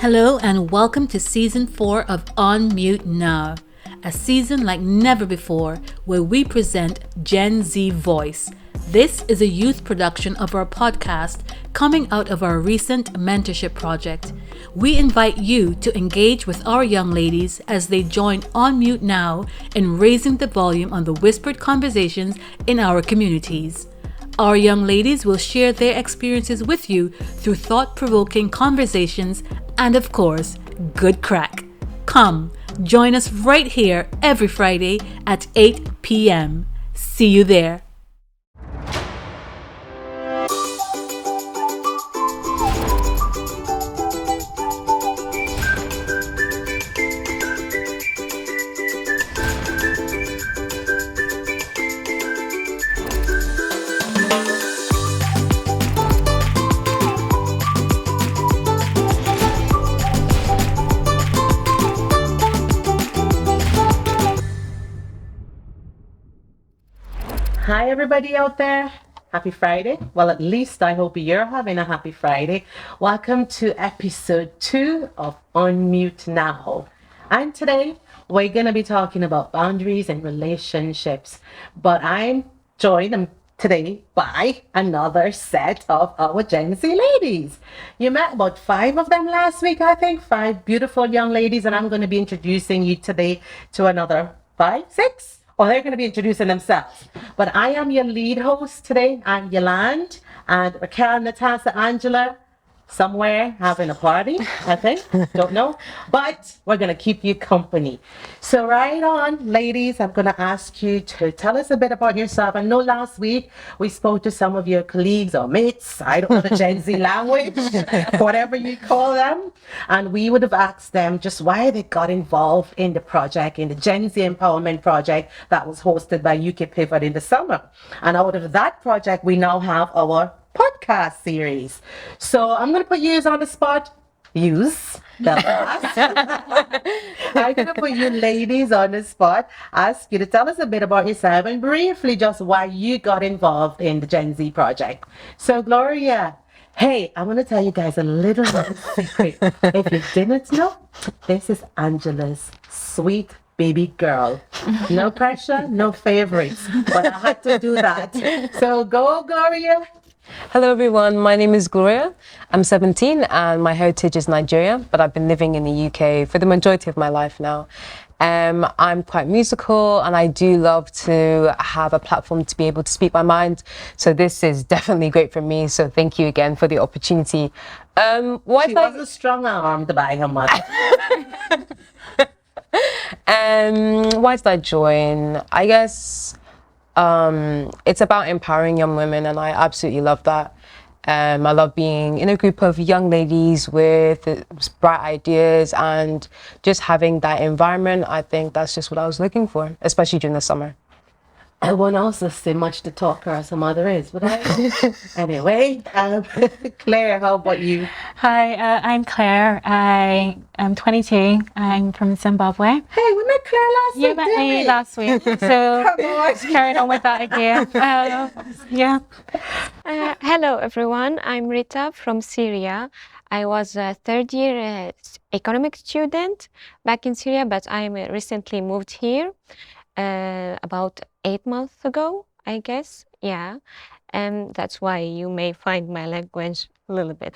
Hello and welcome to Season 4 of On Mute Now, a season like never before where we present Gen Z Voice. This is a youth production of our podcast coming out of our recent mentorship project. We invite you to engage with our young ladies as they join On Mute Now in raising the volume on the whispered conversations in our communities. Our young ladies will share their experiences with you through thought-provoking conversations and, of course, good crack. Come, join us right here every Friday at 8 p.m. See you there. Hi, everybody out there. Happy Friday. Well, at least I hope you're having a happy Friday. Welcome to episode 2 of Unmute Now. And today we're going to be talking about boundaries and relationships. But I'm joined today by another set of our Gen Z ladies. You met about 5 of them last week, I think. 5 beautiful young ladies. And I'm going to be introducing you today to another 5, 6. Or they're going to be introducing themselves. But I am your lead host today. I'm Yolande, and Raquel, Natasha, Angela, somewhere having a party, I think. Don't know. But we're going to keep you company. So right on, ladies, I'm going to ask you to tell us a bit about yourself. I know last week we spoke to some of your colleagues or mates. I don't know the Gen Z language, whatever you call them. And we would have asked them just why they got involved in the project, in the Gen Z Empowerment Project that was hosted by UK Pivot in the summer. And out of that project, we now have our podcast series. So I'm going to put you on the spot. I'm going to put you ladies on the spot, ask you to tell us a bit about yourself and briefly just why you got involved in the Gen Z project. So Gloria, hey, I'm going to tell you guys a little secret. If you didn't know, this is Angela's sweet baby girl. No pressure, no favorites, but I had to do that. So go, Gloria. Hello everyone, my name is Gloria. I'm 17 and my heritage is Nigeria, but I've been living in the UK for the majority of my life now. I'm quite musical and I do love to have a platform to be able to speak my mind. So this is definitely great for me. So thank you again for the opportunity. She was strong-armed by her mother. Why did I join? I guess it's about empowering young women and I absolutely love that. I love being in a group of young ladies with bright ideas and just having that environment. I think that's just what I was looking for, especially during the summer. I won't also say much to talker as a mother is, but anyway, Claire, how about you? Hi, I'm Claire. I am 22. I'm from Zimbabwe. Hey, we met Claire last week. You met me last week, so just carrying on with that again. Yeah. Hello, everyone. I'm Rita from Syria. I was a third-year economic student back in Syria, but I recently moved here about 8 months ago, I guess. Yeah. And that's why you may find my language a little bit.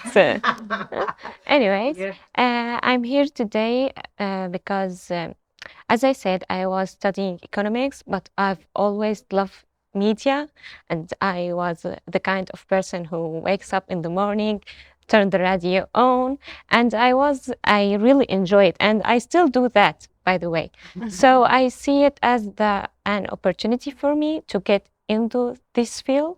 Anyways, I'm here today because, as I said, I was studying economics, but I've always loved media, and I was the kind of person who wakes up in the morning, turn the radio on, and I really enjoy it, and I still do that, by the way. So I see it as an opportunity for me to get into this field.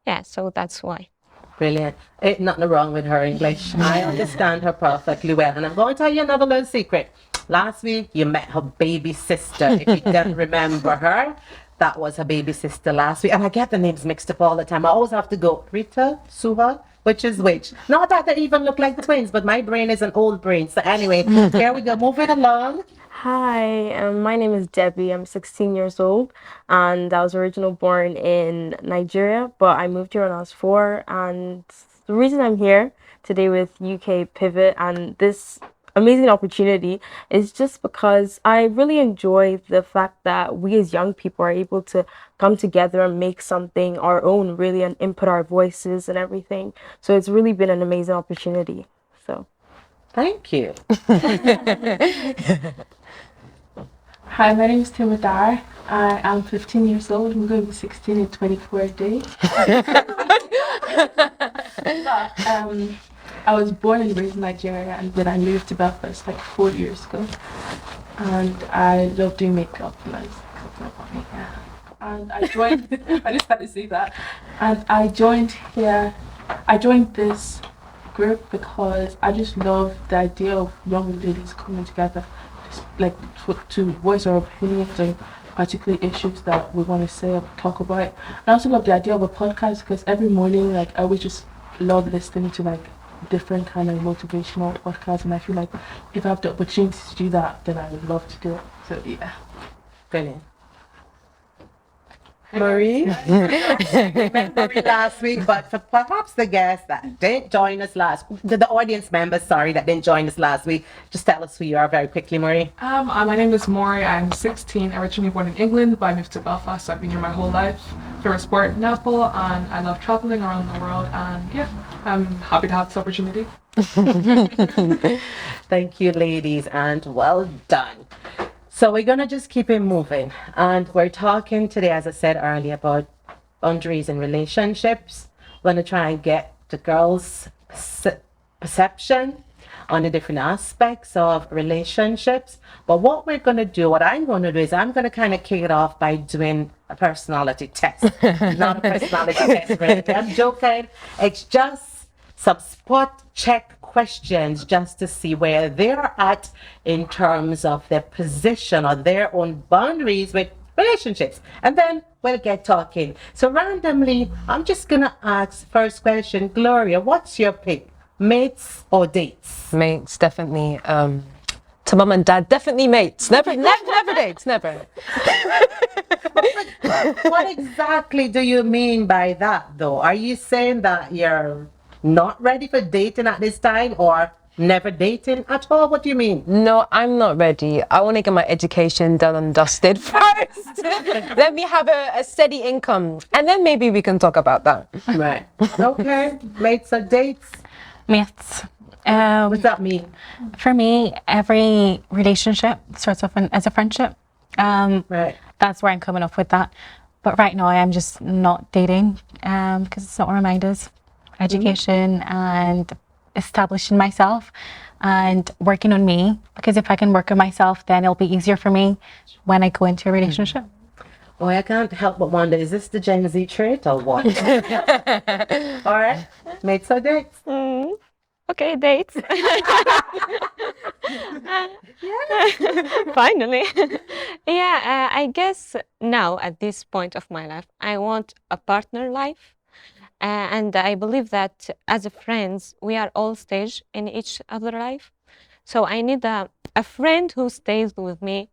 Yeah, so that's why. Brilliant. Ain't nothing wrong with her English. I understand her perfectly well. And I'm going to tell you another little secret. Last week, you met her baby sister. If you don't remember her, that was her baby sister last week. And I get the names mixed up all the time. I always have to go, Rita, Suha, which is which. Not that they even look like twins, but my brain is an old brain. So anyway, here we go. Moving along. Hi, my name is Debbie. I'm 16 years old, and I was originally born in Nigeria, but I moved here when I was 4. And the reason I'm here today with UK Pivot and this amazing opportunity is just because I really enjoy the fact that we as young people are able to come together and make something our own, really, and input our voices and everything. So it's really been an amazing opportunity. So. Thank you. Hi, my name is Timadar. I am 15 years old. I'm going to be 16 in 24 days. I was born and raised in Nigeria, and then I moved to Belfast like 4 years ago. And I love doing makeup, and that's yeah. And I joined. I just had to say that. And I joined here. I joined this group because I just love the idea of young ladies coming together, like to voice our opinions on particular issues that we want to say or talk about. And I also love the idea of a podcast because every morning, like I always just love listening to like different kind of motivational podcasts, and I feel like if I have the opportunity to do that, then I would love to do it. So yeah. Brilliant. Marie? We met Marie last week, but for perhaps the guests that didn't join us the audience members, sorry, that didn't join us last week, just tell us who you are very quickly, Marie. My name is Maury. I'm 16, originally born in England, but I moved to Belfast, so I've been here my whole life. Favorite sport, netball, and I love traveling around the world, and yeah, I'm happy to have this opportunity. Thank you, ladies, and well done. So we're gonna just keep it moving, and we're talking today, as I said earlier, about boundaries in relationships. We're gonna try and get the girls' perception on the different aspects of relationships. But what I'm gonna do is I'm gonna kind of kick it off by doing a personality test. Not a personality test, right? I'm joking. It's just some spot check questions just to see where they're at in terms of their position or their own boundaries with relationships. And then we'll get talking. So randomly, I'm just gonna ask first question, Gloria, what's your pick? Mates or dates? Mates, definitely. To mum and dad, definitely mates. Never dates, never. What exactly do you mean by that though? Are you saying that you're not ready for dating at this time or never dating at all? What do you mean? No, I'm not ready. I want to get my education done and dusted first. Let me have a steady income, and then maybe we can talk about that. Right. Okay. Mates or dates? Mates. What's that mean? For me, every relationship starts off as a friendship. Right. That's where I'm coming up with that. But right now, I'm just not dating because it's not where my mind is. Education and establishing myself and working on me, because if I can work on myself, then it'll be easier for me when I go into a relationship. Boy, I can't help but wonder, is this the Gen Z trait or what? All right. Mates or dates? Okay, dates. Finally. Yeah, I guess now at this point of my life, I want a partner life. And I believe that as a friends, we are all stage in each other life. So I need a friend who stays with me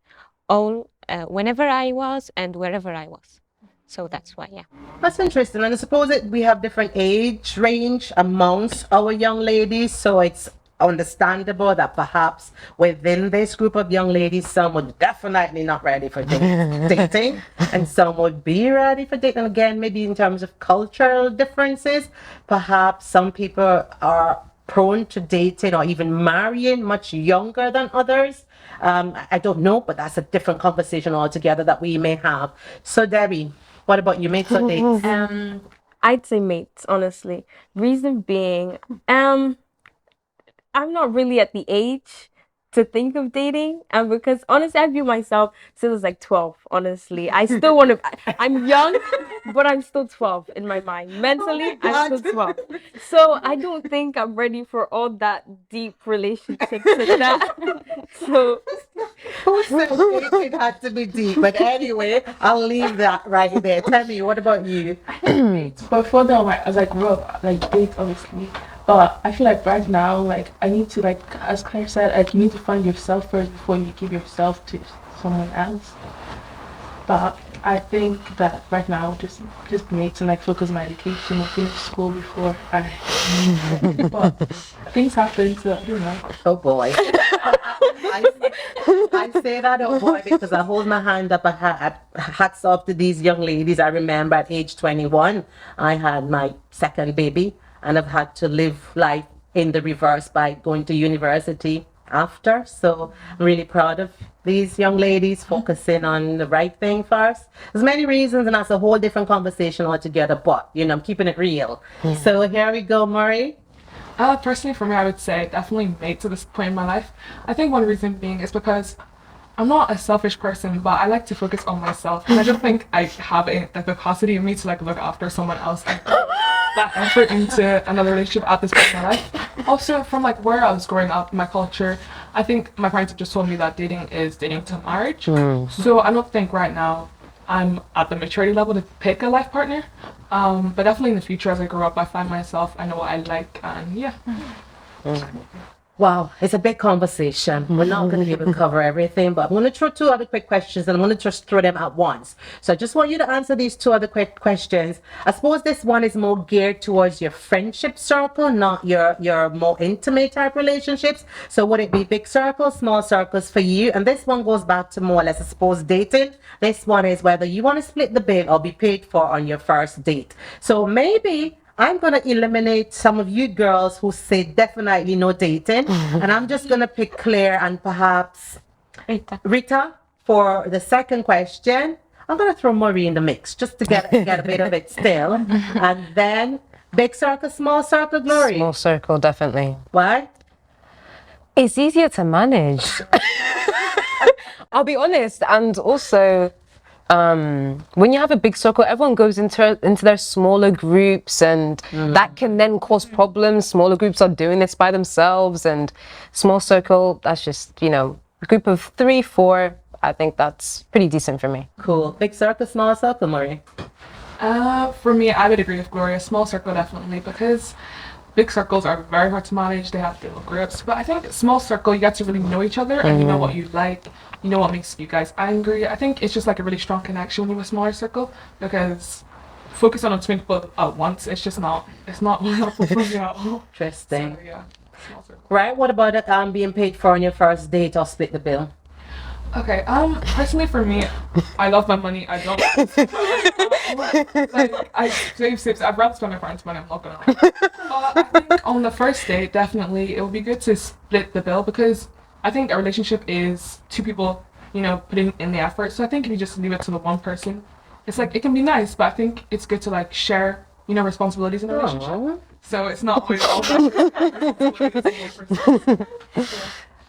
all whenever I was and wherever I was. So that's why, yeah. That's interesting. And I suppose we have different age range amongst our young ladies. So it's understandable that perhaps within this group of young ladies, some would definitely not ready for dating, and some would be ready for dating. Again, maybe in terms of cultural differences, perhaps some people are prone to dating or even marrying much younger than others. I don't know, but that's a different conversation altogether that we may have. So Debbie, what about you, mates or dates? I'd say mates, honestly. Reason being, I'm not really at the age to think of dating, and because honestly, I view myself still as like 12. Honestly, I still want to. I'm young, but I'm still 12 in my mind. Mentally, I'm still 12. So I don't think I'm ready for all that deep relationships and that. So Who said dating had to be deep? But anyway, I'll leave that right there. Tell me, what about you? But further on, as I grew up, like date obviously. But I feel like right now, like I need to, like as Claire said, like you need to find yourself first before you give yourself to someone else. But I think that right now just need to like focus on my education and finish school before I. But things happen, so I don't know. Oh boy. I say that, oh boy, because I hold my hand up, hats off to these young ladies. I remember at age 21, I had my second baby, and I've had to live life in the reverse by going to university after. So I'm really proud of these young ladies focusing on the right thing first. There's many reasons, and that's a whole different conversation altogether, but, I'm keeping it real. So here we go, Murray. Personally, for me, I would say definitely made to this point in my life. I think one reason being is because I'm not a selfish person, but I like to focus on myself. And I don't think I have the capacity in me to like look after someone else and put that effort into another relationship at this point in my life. Also, from like where I was growing up, my culture, I think my parents have just told me that dating is dating to marriage. So I don't think right now I'm at the maturity level to pick a life partner. But definitely in the future, as I grow up, I find myself, I know what I like, and yeah. Wow, it's a big conversation. We're not going to be able to cover everything, but I'm going to throw two other quick questions, and I'm going to just throw them at once. So I just want you to answer these two other quick questions. I suppose this one is more geared towards your friendship circle, not your more intimate type relationships. So would it be big circles, small circles for you? And this one goes back to more or less, I suppose, dating. This one is whether you want to split the bill or be paid for on your first date. So maybe I'm going to eliminate some of you girls who say definitely no dating. And I'm just going to pick Claire and perhaps Rita for the second question. I'm going to throw Marie in the mix just to get a bit of it still. And then big circle, small circle, Glory. Small circle, definitely. Why? It's easier to manage. I'll be honest. And also, when you have a big circle, everyone goes into their smaller groups, and that can then cause problems. Smaller groups are doing this by themselves, and small circle, that's just, a group of 3, 4. I think that's pretty decent for me. Cool. Big circle, small circle, Marie. For me, I would agree with Gloria. Small circle, definitely, because big circles are very hard to manage. They have little groups. But I think small circle, you get to really know each other, and you know what you like. You know what makes you guys angry. I think it's just like a really strong connection when you're a smaller circle, because focusing on 2 people at once, it's not helpful for me at all. Interesting. So, yeah, small circle. Right, what about it, being paid for on your first date or split the bill? Okay, personally for me, I love my money. I don't I save. I'd rather spend my parents' money, I'm not gonna lie. But I think on the first date, definitely it would be good to split the bill, because I think a relationship is 2 people, putting in the effort. So I think if you just leave it to the one person, it's like, it can be nice, but I think it's good to like share, responsibilities in a relationship. So it's not always all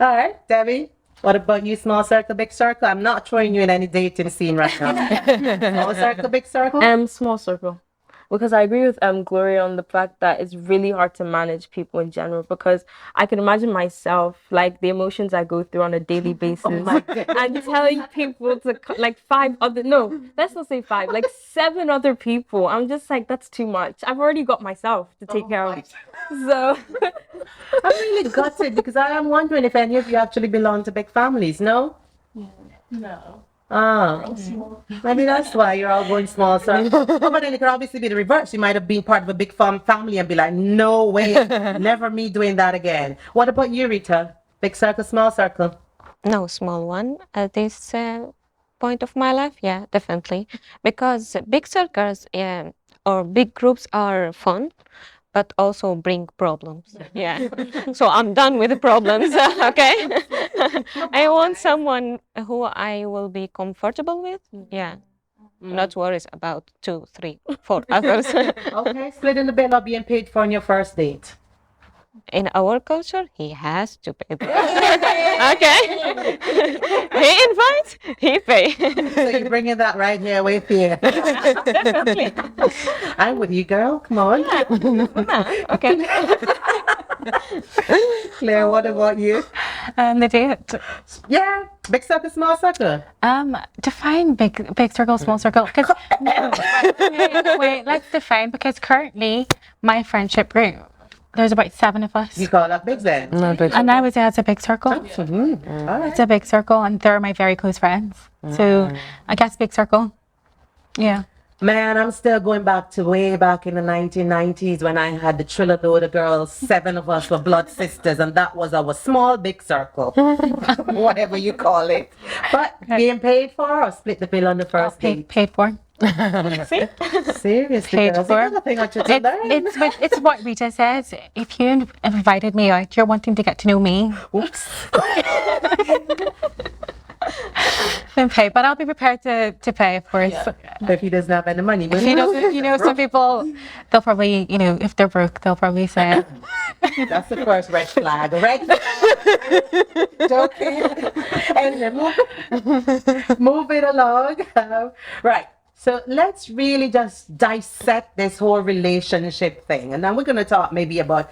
All right, Debbie. What about you, small circle, big circle? I'm not throwing you in any dating scene right now. Small circle, big circle? Small circle. Because I agree with Gloria on the fact that it's really hard to manage people in general, because I can imagine myself, like the emotions I go through on a daily basis, and telling people to like 5 other, no, let's not say 5, like 7 other people. I'm just like, that's too much. I've already got myself to take care of. So I'm really gutted, because I am wondering if any of you actually belong to big families, no? No. Maybe that's why you're all going small circle. But then it could obviously be the reverse. You might have been part of a big family and be like, no way, never me doing that again. What about you, Rita? Big circle, small circle? No, small one at this point of my life. Yeah, definitely, because big circles or big groups are fun, but also bring problems. Yeah. So I'm done with the problems. Okay. I want someone who I will be comfortable with. Yeah. Not worries about 2, 3, 4 others. Okay, splitting the bill or being paid for on your first date? In our culture, he has to pay. Okay. He invites, he pays. So you're bringing that right here with you. Definitely. I'm with you, girl. Come on. Okay. Claire, what about you? The date. Yeah, big circle, small circle. Define big circle, small circle. Because wait, let's define, because currently my friendship group, there's about 7 of us. You call that big then? No, big. And I would say that's a big circle. All right. It's a big circle, and they're my very close friends. So I guess big circle. Yeah. Man, I'm still going back to way back in the 1990s when I had the Triller Load of girls. 7 of us were blood sisters, and that was our small big circle, whatever you call it. But being paid for or split the bill on the first date? Paid for. Seriously, Paid girls, for. you got nothing much to learn. It's what Rita says. If you invited me out, you're wanting to get to know me. Oops. Then pay, but I'll be prepared to pay, of course. If he doesn't have any money, but Some people, they'll probably, if they're broke, they'll probably say, that's the first red flag. Red flag. Joking. And move it along. Right. So let's really just dissect this whole relationship thing. And then we're going to talk maybe about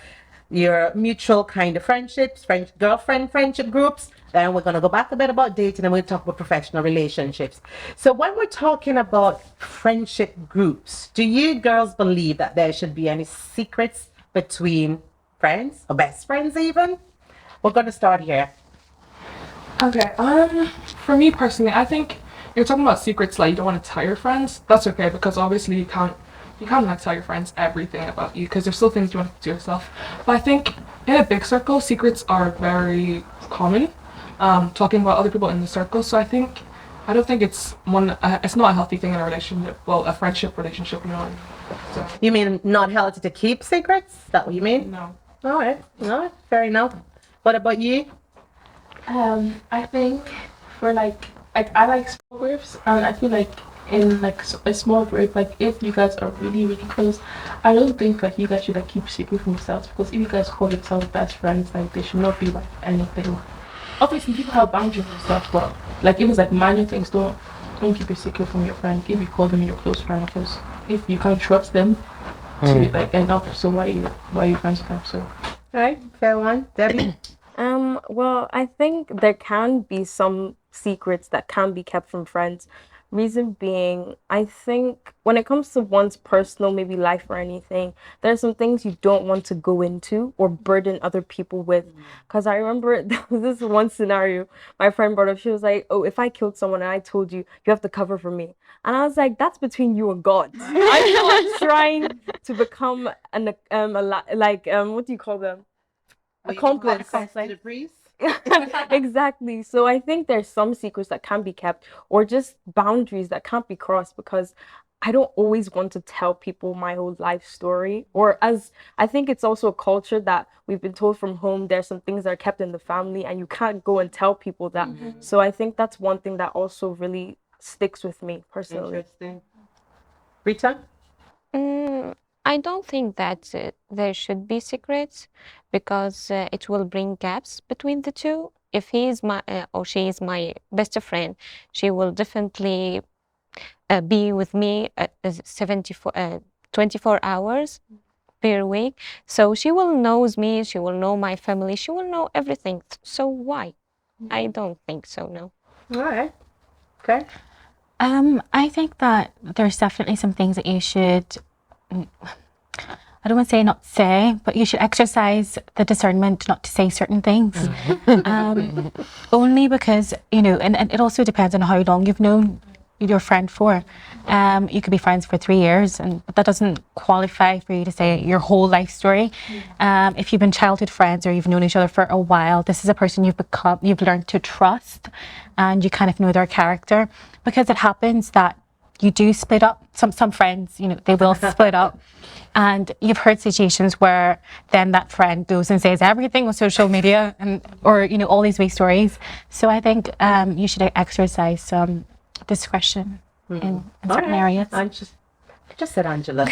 your mutual kind of friendships, girlfriend friendship groups. Then we're going to go back a bit about dating and we'll talk about professional relationships. So when we're talking about friendship groups, do you girls believe that there should be any secrets between friends or best friends even? We're going to start here. Okay, for me personally, I think you're talking about secrets like you don't want to tell your friends. That's okay because obviously you can't like tell your friends everything about you because there's still things you want to keep to yourself. But I think in a big circle, secrets are very common. Talking about other people in the circle. So I don't think it's it's not a healthy thing in a relationship. Well, a friendship relationship, So. You mean not healthy to keep secrets? Is that what you mean? No. All right. No, fair enough. What about you? I think for like I like small groups, and I feel like in like a small group, like if you guys are really really close, I don't think like you guys should like keep secret from yourselves, because if you guys call yourselves best friends, like they should not be like anything. Obviously people have boundaries and stuff, but like if it's like minor things, don't keep a secret from your friend if you call them your close friend, because if you can't trust them to like end up, so why are you friends with them? So All right, fair one. Debbie? Well, I think there can be some secrets that can be kept from friends. Reason being, I think when it comes to one's personal, maybe life or anything, there are some things you don't want to go into or burden other people with. Because I remember there was this one scenario my friend brought up. She was like, "Oh, if I killed someone and I told you, you have to cover for me." And I was like, "That's between you and God." I'm not trying to become what do you call them? Accomplice. Exactly. So I think there's some secrets that can be kept or just boundaries that can't be crossed, because I don't always want to tell people my whole life story. Or as I think it's also a culture that we've been told from home, there's some things that are kept in the family and you can't go and tell people that. So I think that's one thing that also really sticks with me personally. Interesting. Rita? I don't think that there should be secrets because it will bring gaps between the two. If he is my or she is my best friend, she will definitely be with me 24 hours per week. So she will knows me, she will know my family, she will know everything. So why? I don't think so, no. All right. Okay. I think that there's definitely some things that you should, I don't want to say not say, but you should exercise the discernment not to say certain things. Only because, and it also depends on how long you've known your friend for. You could be friends for 3 years, but that doesn't qualify for you to say your whole life story. If you've been childhood friends or you've known each other for a while, this is a person you've learned to trust, and you kind of know their character, because it happens that you do split up. Some friends, they will split up. And you've heard situations where then that friend goes and says everything on social media or all these wee stories. So I think you should exercise some discretion in certain areas. I just said Angela.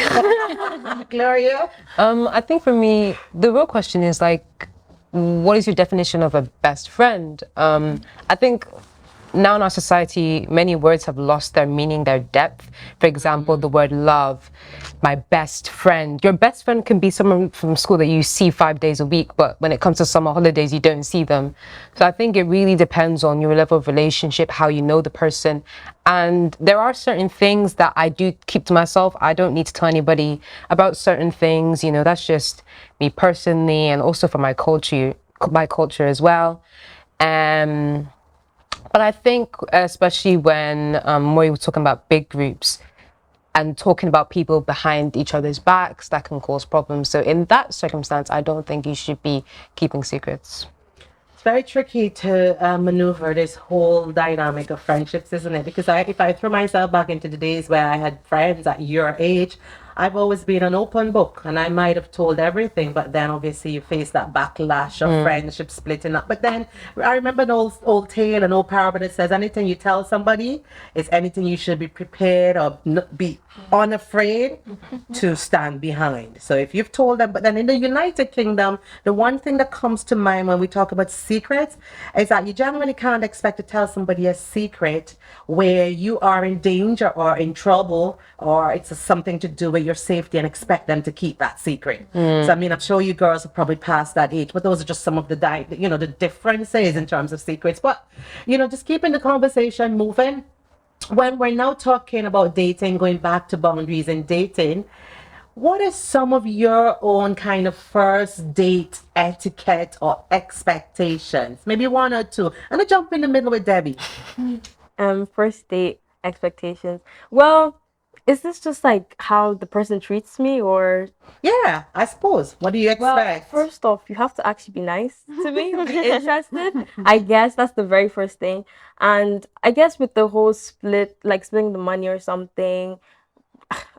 Gloria? I think for me, the real question is what is your definition of a best friend? I think now in our society, many words have lost their meaning, their depth. For example, the word love, my best friend. Your best friend can be someone from school that you see 5 days a week, but when it comes to summer holidays, you don't see them. So I think it really depends on your level of relationship, how you know the person. And there are certain things that I do keep to myself. I don't need to tell anybody about certain things. That's just me personally, and also for my culture as well. But I think, especially when Maury was talking about big groups, and talking about people behind each other's backs, that can cause problems. So in that circumstance, I don't think you should be keeping secrets. It's very tricky to maneuver this whole dynamic of friendships, isn't it? Because if I throw myself back into the days where I had friends at your age, I've always been an open book, and I might have told everything, but then obviously you face that backlash of friendship splitting up. But then I remember an old tale, an old parable that says anything you tell somebody is anything you should be prepared or be unafraid to stand behind. So if you've told them, but then in the United Kingdom, the one thing that comes to mind when we talk about secrets is that you generally can't expect to tell somebody a secret where you are in danger or in trouble, or it's something to do with your safety, and expect them to keep that secret. So I mean, I'm sure you girls are probably past that age, but those are just some of the the differences in terms of secrets. But just keeping the conversation moving. When we're now talking about dating, going back to boundaries in dating, what is some of your own kind of first date etiquette or expectations? Maybe one or two. I'm gonna jump in the middle with Debbie. First date expectations. Well, is this just like how the person treats me, or? Yeah, I suppose. What do you Well, expect? first off, you have to actually be nice to me, be interested. I guess that's the very first thing. And I guess with the whole split, like splitting the money or something,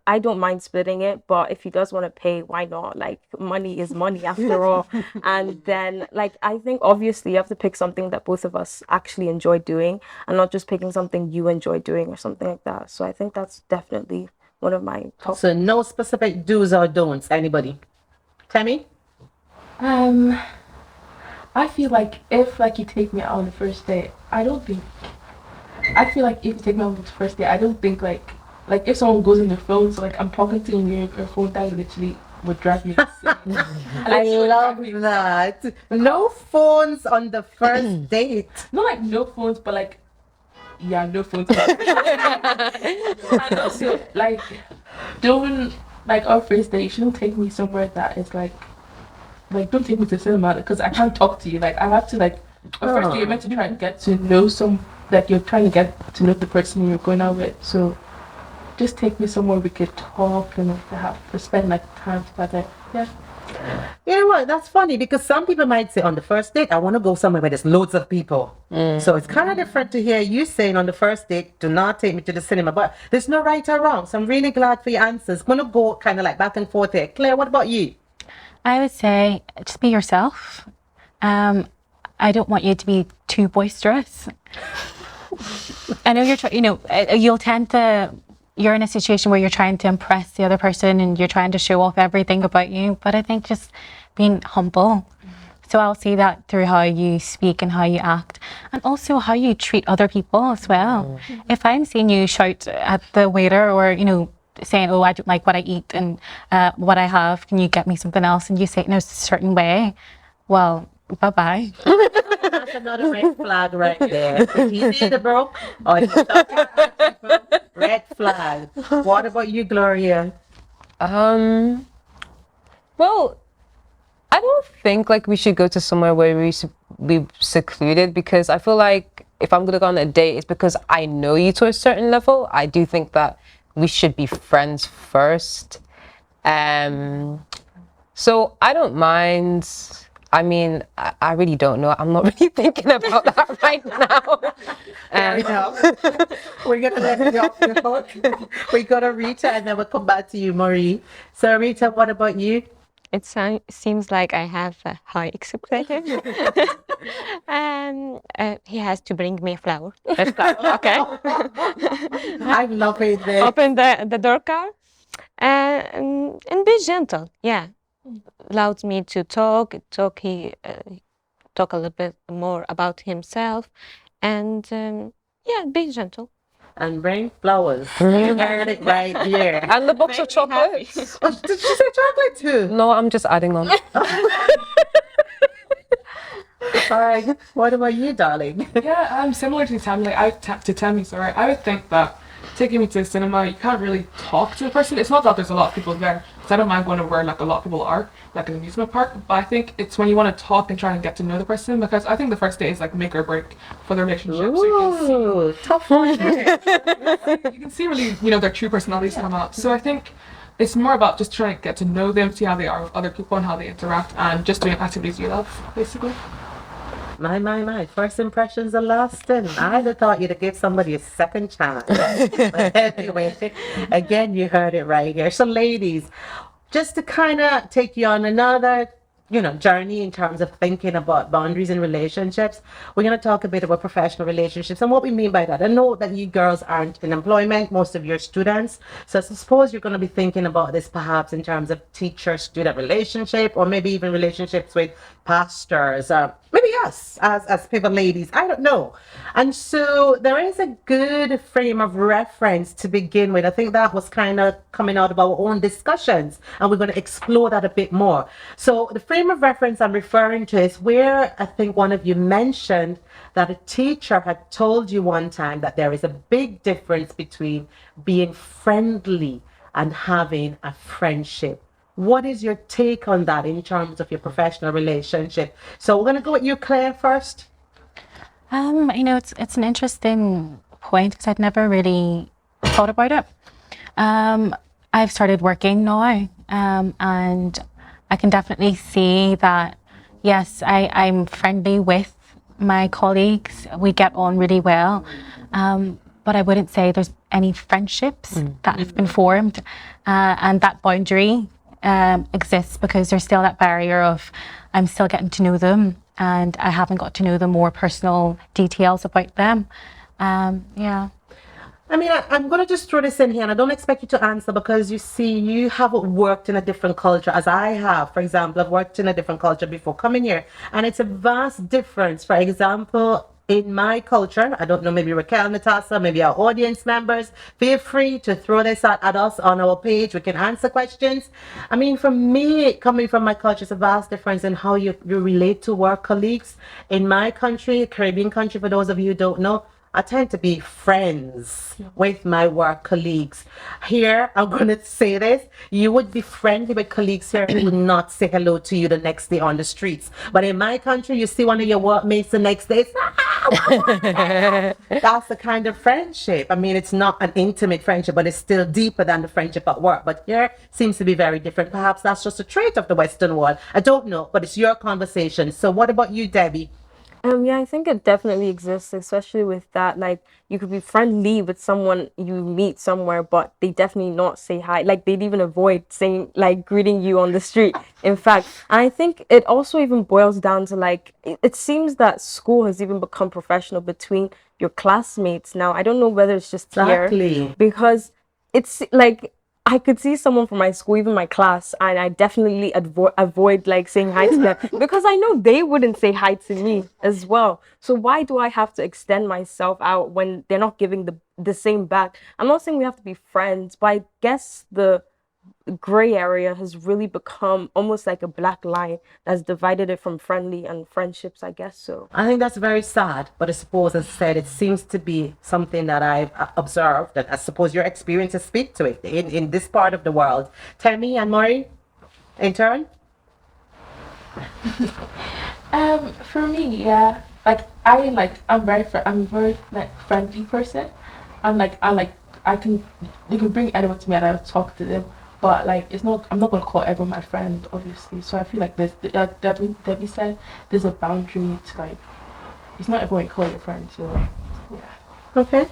I don't mind splitting it, but if he does want to pay, why not? Like, money is money after all. And then, like, I think obviously you have to pick something that both of us actually enjoy doing, and not just picking something you enjoy doing or something like that. So I think that's definitely one of my top. So no specific do's or don'ts. Anybody? Tammy? I feel like if like you take me out on the first date, I feel like if you take me out on the first date, I don't think like if someone goes in their phone, so like I'm talking to you and your phone, that literally would drive me insane. I love that. No phones on the first date. Not like no phones, but like no phones. And also like don't like our first date, you shouldn't take me somewhere that is like don't take me to cinema because I can't talk to you. Like I have to like first date you're meant to try and get to know you're trying to get to know the person you're going out with. So just take me somewhere we could talk and to spend like time together. Yeah. You know what? That's funny because some people might say on the first date, I want to go somewhere where there's loads of people. So it's kind of different to hear you saying on the first date, do not take me to the cinema. But there's no right or wrong. So I'm really glad for your answers. I'm going to go kind of like back and forth here. Claire, what about you? I would say just be yourself. I don't want you to be too boisterous. I know you'll tend to. You're in a situation where you're trying to impress the other person and you're trying to show off everything about you. But I think just being humble. So I'll see that through how you speak and how you act, and also how you treat other people as well. If I'm seeing you shout at the waiter or, saying, oh, I don't like what I eat and what I have, can you get me something else? And you say it in a certain way, well, bye-bye. That's another red flag right there. If he's either broke or he's talking about people, red flag. What about you, Gloria? Well, I don't think like we should go to somewhere where we should be secluded, because I feel like if I'm gonna go on a date, it's because I know you to a certain level. I do think that we should be friends first. So I don't mind. I mean, I really don't know. I'm not really thinking about that right now. We're going to let you off the hook. We got to Rita and then we'll come back to you, Marie. So Rita, what about you? It seems like I have a high expectation. And he has to bring me a flower. A flower, okay. I love it there. Open the door car and be gentle. Yeah, allows me to talk a little bit more about himself, and be gentle. And bring flowers. You heard it right here. And the box of chocolates. Oh, did you say chocolate too? No, I'm just adding on. All right. What about you, darling? Yeah, similar to Tammy. Sorry. I would think that taking me to the cinema, you can't really talk to the person. It's not that there's a lot of people there, because I don't mind going to where like a lot of people are, like an amusement park, but I think it's when you want to talk and try and get to know the person, because I think the first date is like make or break for the relationship. Ooh, tough one. You can see really, their true personalities come out. So I think it's more about just trying to get to know them, see how they are with other people and how they interact, and just doing activities you love, basically. My. First impressions are lasting. I'd have thought you'd have give somebody a second chance. But anyway, again, you heard it right here. So ladies, just to kind of take you on another journey in terms of thinking about boundaries in relationships, we're going to talk a bit about professional relationships and what we mean by that. I know that you girls aren't in employment, most of your students, so I suppose you're going to be thinking about this perhaps in terms of teacher-student relationship, or maybe even relationships with pastors, maybe us as people ladies, I don't know. And so there is a good frame of reference to begin with. I think that was kind of coming out of our own discussions, and we're going to explore that a bit more. So the frame of reference I'm referring to is where I think one of you mentioned that a teacher had told you one time that there is a big difference between being friendly and having a friendship. What is your take on that in terms of your professional relationship? So we're going to go with you, Claire, first. It's an interesting point because I'd never really thought about it. I've started working now, and I can definitely see that, yes, I'm friendly with my colleagues. We get on really well. But I wouldn't say there's any friendships that have been formed. And that boundary exists because there's still that barrier of I'm still getting to know them and I haven't got to know the more personal details about them. Yeah. I mean, I'm going to just throw this in here, and I don't expect you to answer because you see, you haven't worked in a different culture as I have. For example, I've worked in a different culture before coming here, and it's a vast difference. For example, in my culture, I don't know, maybe Raquel, Natasha, maybe our audience members, feel free to throw this at us on our page. We can answer questions. I mean, for me, coming from my culture, it's a vast difference in how you relate to work colleagues. In my country, Caribbean country, for those of you who don't know, I tend to be friends with my work colleagues. Here, I'm going to say this. You would be friendly with colleagues here who would not say hello to you the next day on the streets. But in my country, you see one of your workmates the next day, that's the kind of friendship. I mean, it's not an intimate friendship, but it's still deeper than the friendship at work. But here seems to be very different. Perhaps that's just a trait of the Western world. I don't know, but it's your conversation. So what about you, Debbie? Yeah, I think it definitely exists, especially with that. Like, you could be friendly with someone you meet somewhere, but they definitely not say hi. Like, they'd even avoid saying, like, greeting you on the street. In fact, I think it also even boils down to, like, it seems that school has even become professional between your classmates now. I don't know whether it's just here, because it's like, I could see someone from my school, even my class, and I definitely avoid like saying hi to them because I know they wouldn't say hi to me as well. So why do I have to extend myself out when they're not giving the same back? I'm not saying we have to be friends, but I guess the gray area has really become almost like a black line that's divided it from friendly and friendships, I guess so. I think that's very sad, but I suppose, as I said, it seems to be something that I've observed, and I suppose your experiences speak to it in this part of the world. Tammy and Murray, in turn? For me, yeah, I'm very like friendly person. You can bring anyone to me and I'll talk to them. But like, I'm not gonna call everyone my friend, obviously. So I feel like Debbie said, there's a boundary to like, it's not everyone you call your friend. So yeah. Okay.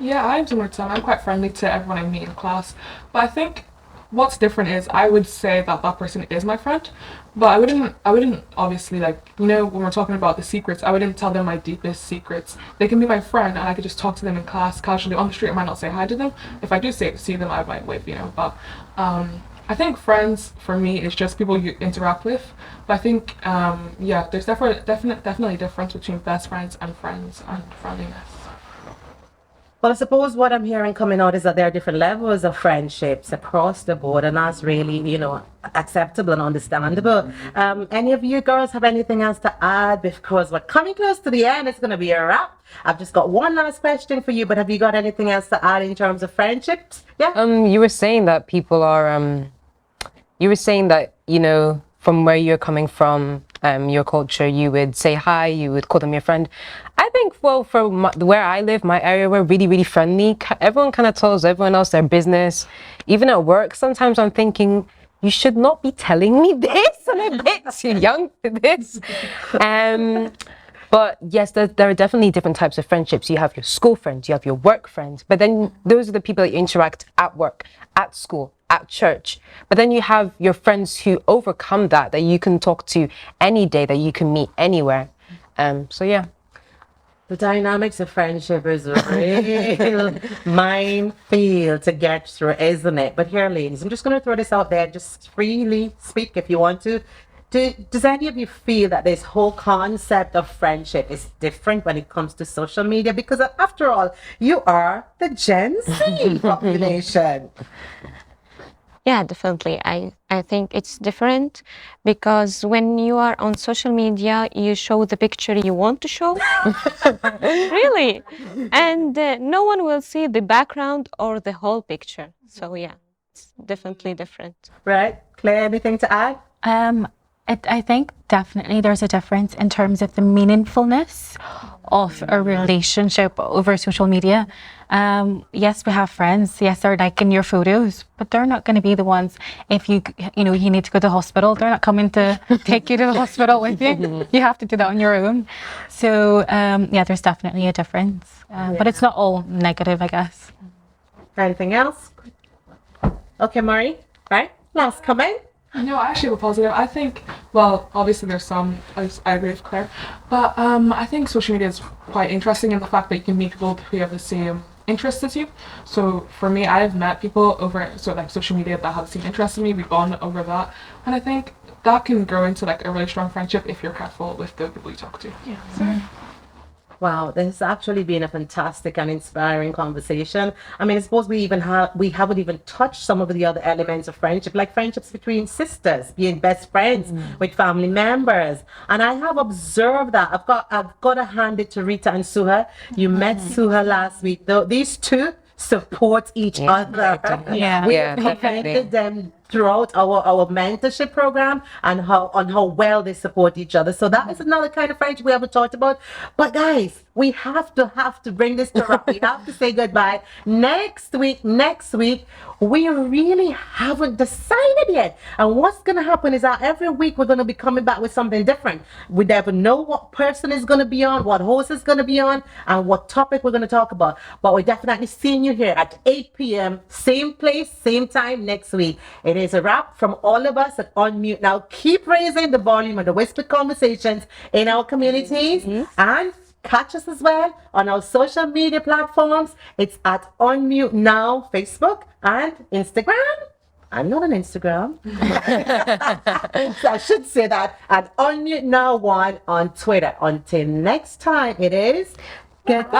Yeah, I'm similar to them. I'm quite friendly to everyone I meet in class. But I think what's different is I would say that that person is my friend, but I wouldn't obviously, like, when we're talking about the secrets, I wouldn't tell them my deepest secrets. They can be my friend and I could just talk to them in class casually on the street. I might not say hi to them. If I do see them, I might wave, but I think friends for me is just people you interact with. But I think there's definitely a difference between best friends and friendliness. Well, I suppose what I'm hearing coming out is that there are different levels of friendships across the board, and that's really, acceptable and understandable. Any of you girls have anything else to add? Because we're coming close to the end, it's going to be a wrap. I've just got one last question for you, but have you got anything else to add in terms of friendships? Yeah. You were saying that people are, you were saying that, from where you're coming from, your culture, you would say hi, you would call them your friend. I think, well, where I live, my area, we're really, really friendly. Everyone kind of tells everyone else their business. Even at work, sometimes I'm thinking, you should not be telling me this. I'm a bit too young for this. But yes, there are definitely different types of friendships. You have your school friends, you have your work friends, but then those are the people that you interact at work, at school, at church. But then you have your friends who overcome that you can talk to any day, that you can meet anywhere. So yeah. The dynamics of friendship is a real minefield to get through, isn't it? But here, ladies, I'm just going to throw this out there. Just freely speak if you want to. Does any of you feel that this whole concept of friendship is different when it comes to social media? Because after all, you are the Gen Z population. Yeah, definitely. I think it's different because when you are on social media, you show the picture you want to show. Really. And no one will see the background or the whole picture. So yeah, it's definitely different. Right. Claire, anything to add? I think definitely there's a difference in terms of the meaningfulness of a relationship over social media. Yes, we have friends. Yes, they're liking your photos, but they're not going to be the ones if you need to go to the hospital. They're not coming to take you to the hospital with you. You have to do that on your own. So yeah, there's definitely a difference, but it's not all negative, I guess. Anything else? Okay, Marie. Right. Last comment. No, I actually have a positive. I think, well, obviously there's some, I agree with Claire, but I think social media is quite interesting in the fact that you can meet people who have the same interests as you. So for me, I have met people over social media that have the same interests as me. We bond over that, and I think that can grow into a really strong friendship if you're careful with the people you talk to. Yeah. So. Wow, this has actually been a fantastic and inspiring conversation. I mean, I suppose we haven't even touched some of the other elements of friendship, like friendships between sisters, being best friends with family members. And I have observed that. I've got to hand it to Rita and Suha. You met Suha last week. Though these two support each other. Yeah. We Yeah, commended them throughout our mentorship program and how well they support each other. So that is another kind of friendship we haven't talked about. But guys, we have to bring this to wrap. We have to say goodbye. Next week, we really haven't decided yet. And what's going to happen is that every week we're going to be coming back with something different. We never know what person is going to be on, what host is going to be on, and what topic we're going to talk about. But we're definitely seeing you here at 8 p.m. Same place, same time next week. It is a wrap from all of us at Unmute Now. Keep raising the volume of the whispered conversations in our communities and catch us as well on our social media platforms. It's at Unmute Now, Facebook and Instagram. I'm not on Instagram. So I should say that at Unmute Now 1 on Twitter. Until next time, it is goodbye.